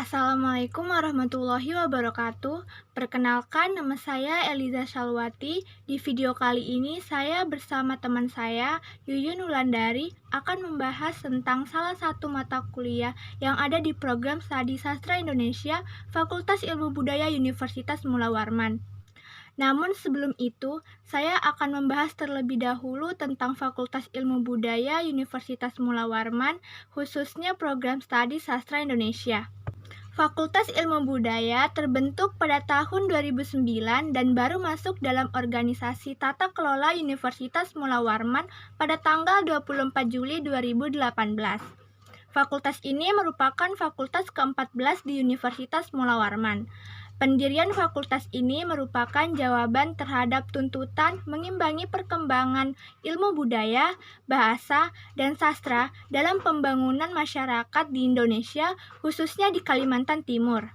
Assalamualaikum warahmatullahi wabarakatuh. Perkenalkan, nama saya Eliza Shalwati. Di video kali ini saya bersama teman saya, Yuyun Wulandari, akan membahas tentang salah satu mata kuliah yang ada di program Studi Sastra Indonesia, Fakultas Ilmu Budaya Universitas Mula Warman. Namun sebelum itu, saya akan membahas terlebih dahulu tentang Fakultas Ilmu Budaya Universitas Mula Warman, khususnya program Studi Sastra Indonesia. Fakultas Ilmu Budaya terbentuk pada tahun 2009 dan baru masuk dalam organisasi Tata Kelola Universitas Mula Warman pada tanggal 24 Juli 2018. Fakultas ini merupakan fakultas ke-14 di Universitas Mula Warman. Pendirian fakultas ini merupakan jawaban terhadap tuntutan mengimbangi perkembangan ilmu budaya, bahasa, dan sastra dalam pembangunan masyarakat di Indonesia, khususnya di Kalimantan Timur.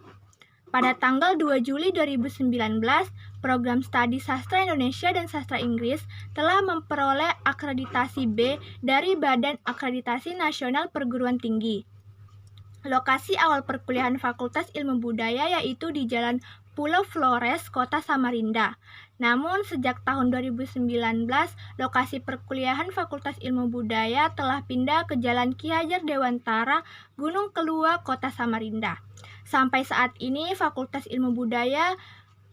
Pada tanggal 2 Juli 2019, program Studi Sastra Indonesia dan Sastra Inggris telah memperoleh akreditasi B dari Badan Akreditasi Nasional Perguruan Tinggi. Lokasi awal perkuliahan Fakultas Ilmu Budaya yaitu di Jalan Pulau Flores, Kota Samarinda. Namun sejak tahun 2019, lokasi perkuliahan Fakultas Ilmu Budaya telah pindah ke Jalan Ki Hajar Dewantara, Gunung Kelua, Kota Samarinda. Sampai saat ini, Fakultas Ilmu Budaya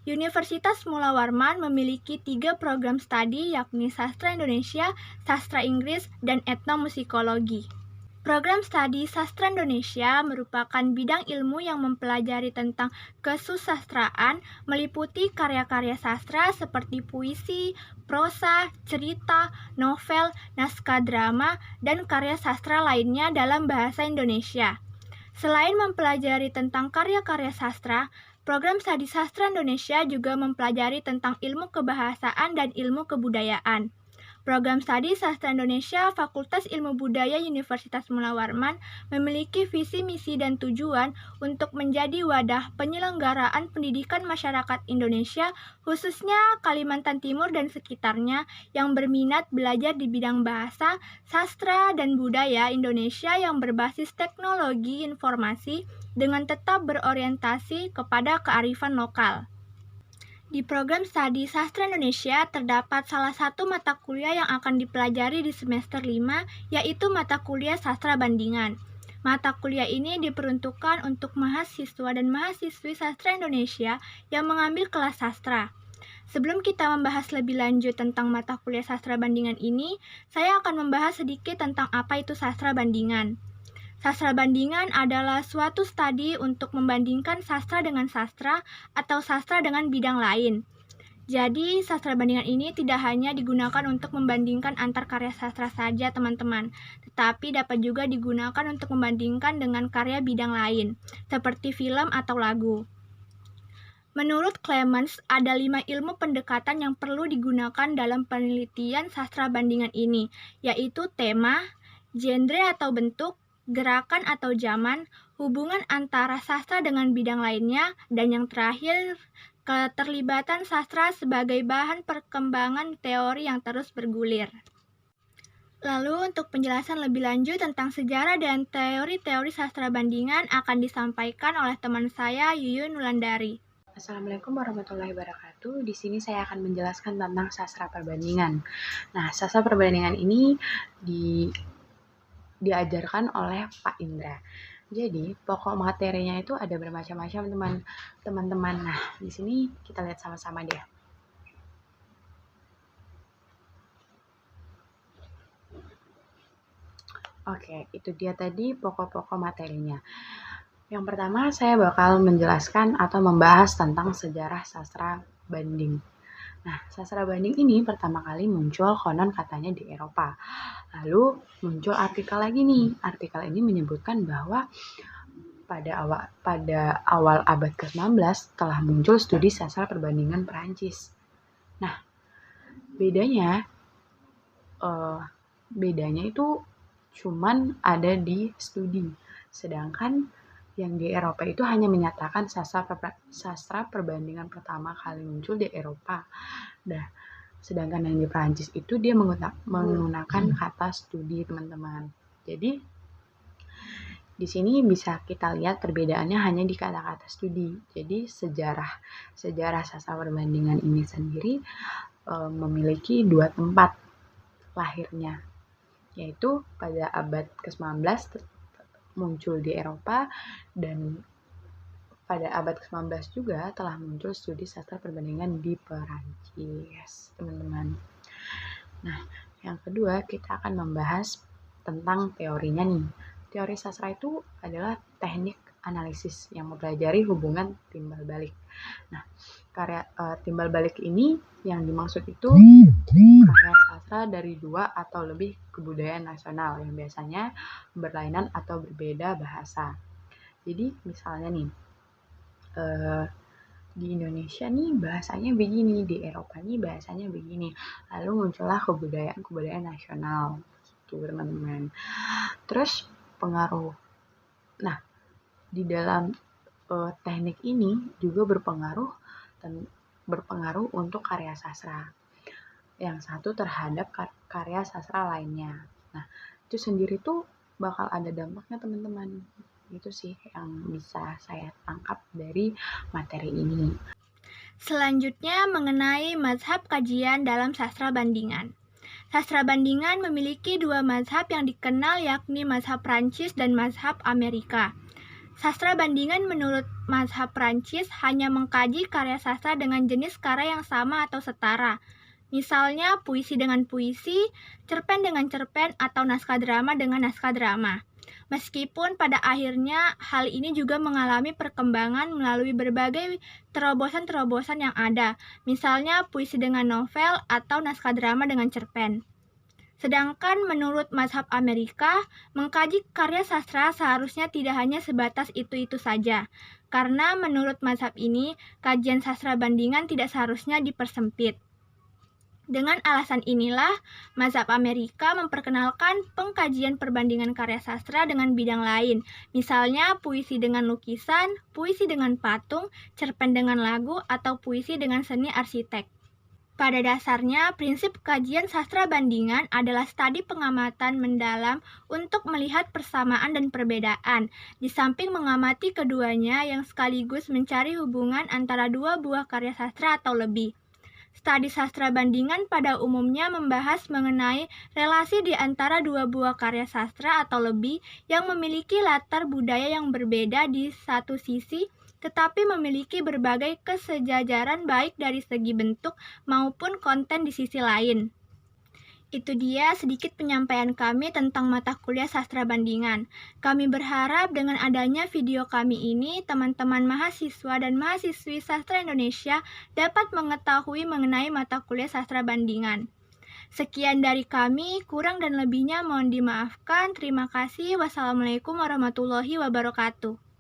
Universitas Mula Warman memiliki 3 program studi, yakni Sastra Indonesia, Sastra Inggris, dan Etnomusikologi. Program Studi Sastra Indonesia merupakan bidang ilmu yang mempelajari tentang kesusastraan, meliputi karya-karya sastra seperti puisi, prosa, cerita, novel, naskah drama, dan karya sastra lainnya dalam bahasa Indonesia. Selain mempelajari tentang karya-karya sastra, program Studi Sastra Indonesia juga mempelajari tentang ilmu kebahasaan dan ilmu kebudayaan. Program Studi Sastra Indonesia Fakultas Ilmu Budaya Universitas Mula Warman memiliki visi, misi, dan tujuan untuk menjadi wadah penyelenggaraan pendidikan masyarakat Indonesia, khususnya Kalimantan Timur dan sekitarnya, yang berminat belajar di bidang bahasa, sastra, dan budaya Indonesia yang berbasis teknologi informasi dengan tetap berorientasi kepada kearifan lokal. Di program Studi Sastra Indonesia terdapat salah satu mata kuliah yang akan dipelajari di semester 5, yaitu mata kuliah Sastra Bandingan. Mata kuliah ini diperuntukkan untuk mahasiswa dan mahasiswi sastra Indonesia yang mengambil kelas sastra. Sebelum kita membahas lebih lanjut tentang mata kuliah Sastra Bandingan ini, saya akan membahas sedikit tentang apa itu sastra bandingan. Sastra bandingan adalah suatu studi untuk membandingkan sastra dengan sastra atau sastra dengan bidang lain. Jadi, sastra bandingan ini tidak hanya digunakan untuk membandingkan antar karya sastra saja, teman-teman, tetapi dapat juga digunakan untuk membandingkan dengan karya bidang lain, seperti film atau lagu. Menurut Clemens, ada 5 ilmu pendekatan yang perlu digunakan dalam penelitian sastra bandingan ini, yaitu tema, genre atau bentuk, gerakan atau zaman, hubungan antara sastra dengan bidang lainnya, dan yang terakhir, keterlibatan sastra sebagai bahan perkembangan teori yang terus bergulir. Lalu untuk penjelasan lebih lanjut tentang sejarah dan teori-teori sastra bandingan akan disampaikan oleh teman saya, Yuyun Wulandari. Assalamualaikum warahmatullahi wabarakatuh. Di sini saya akan menjelaskan tentang sastra perbandingan. Nah, sastra perbandingan ini diajarkan oleh Pak Indra. Jadi, pokok materinya itu ada bermacam-macam, teman-teman. Nah, di sini kita lihat sama-sama deh. Oke, itu dia tadi pokok-pokok materinya. Yang pertama, saya bakal menjelaskan atau membahas tentang sejarah sastra banding. Nah, sastra banding ini pertama kali muncul konon katanya di Eropa. Lalu muncul artikel lagi nih. Artikel ini menyebutkan bahwa pada awal abad ke-19 telah muncul studi sastra perbandingan Perancis. Nah, bedanya itu cuman ada di studi. Sedangkan yang di Eropa itu hanya menyatakan sastra perbandingan pertama kali muncul di Eropa. Nah, sedangkan yang di Prancis itu dia menggunakan kata studi, teman-teman. Jadi, Di sini bisa kita lihat perbedaannya hanya di kata-kata studi. Jadi sejarah sastra perbandingan ini sendiri memiliki 2 tempat lahirnya, yaitu pada abad ke-19 muncul di Eropa, dan pada abad ke-19 juga telah muncul studi sastra perbandingan di Perancis, teman-teman. Nah, yang kedua kita akan membahas tentang teorinya nih. Teori sastra itu adalah teknik analisis yang mempelajari hubungan timbal balik. Nah, timbal balik ini yang dimaksud itu karya sastra dari 2 atau lebih kebudayaan nasional yang biasanya berlainan atau berbeda bahasa. Jadi misalnya nih, di Indonesia nih bahasanya begini, di Eropa nih bahasanya begini. Lalu muncullah kebudayaan nasional gitu, teman-teman. Terus pengaruh. Nah, di dalam teknik ini juga berpengaruh untuk karya sastra. Yang satu terhadap karya sastra lainnya. Nah, itu sendiri tuh bakal ada dampaknya, teman-teman. Itu sih yang bisa saya tangkap dari materi ini. Selanjutnya mengenai mazhab kajian dalam sastra bandingan. Sastra bandingan memiliki 2 mazhab yang dikenal, yakni mazhab Prancis dan mazhab Amerika. Sastra bandingan menurut mazhab Prancis hanya mengkaji karya sastra dengan jenis karya yang sama atau setara. Misalnya puisi dengan puisi, cerpen dengan cerpen, atau naskah drama dengan naskah drama. Meskipun pada akhirnya hal ini juga mengalami perkembangan melalui berbagai terobosan-terobosan yang ada, misalnya puisi dengan novel atau naskah drama dengan cerpen. Sedangkan menurut mazhab Amerika, mengkaji karya sastra seharusnya tidak hanya sebatas itu-itu saja, karena menurut mazhab ini, kajian sastra bandingan tidak seharusnya dipersempit. Dengan alasan inilah, mazhab Amerika memperkenalkan pengkajian perbandingan karya sastra dengan bidang lain, misalnya puisi dengan lukisan, puisi dengan patung, cerpen dengan lagu, atau puisi dengan seni arsitek. Pada dasarnya, prinsip kajian sastra bandingan adalah studi pengamatan mendalam untuk melihat persamaan dan perbedaan, di samping mengamati keduanya yang sekaligus mencari hubungan antara 2 buah karya sastra atau lebih. Studi sastra bandingan pada umumnya membahas mengenai relasi di antara 2 buah karya sastra atau lebih yang memiliki latar budaya yang berbeda di satu sisi, tetapi memiliki berbagai kesejajaran baik dari segi bentuk maupun konten di sisi lain. Itu dia sedikit penyampaian kami tentang mata kuliah sastra bandingan. Kami berharap dengan adanya video kami ini, teman-teman mahasiswa dan mahasiswi sastra Indonesia dapat mengetahui mengenai mata kuliah sastra bandingan. Sekian dari kami, kurang dan lebihnya mohon dimaafkan. Terima kasih. Wassalamualaikum warahmatullahi wabarakatuh.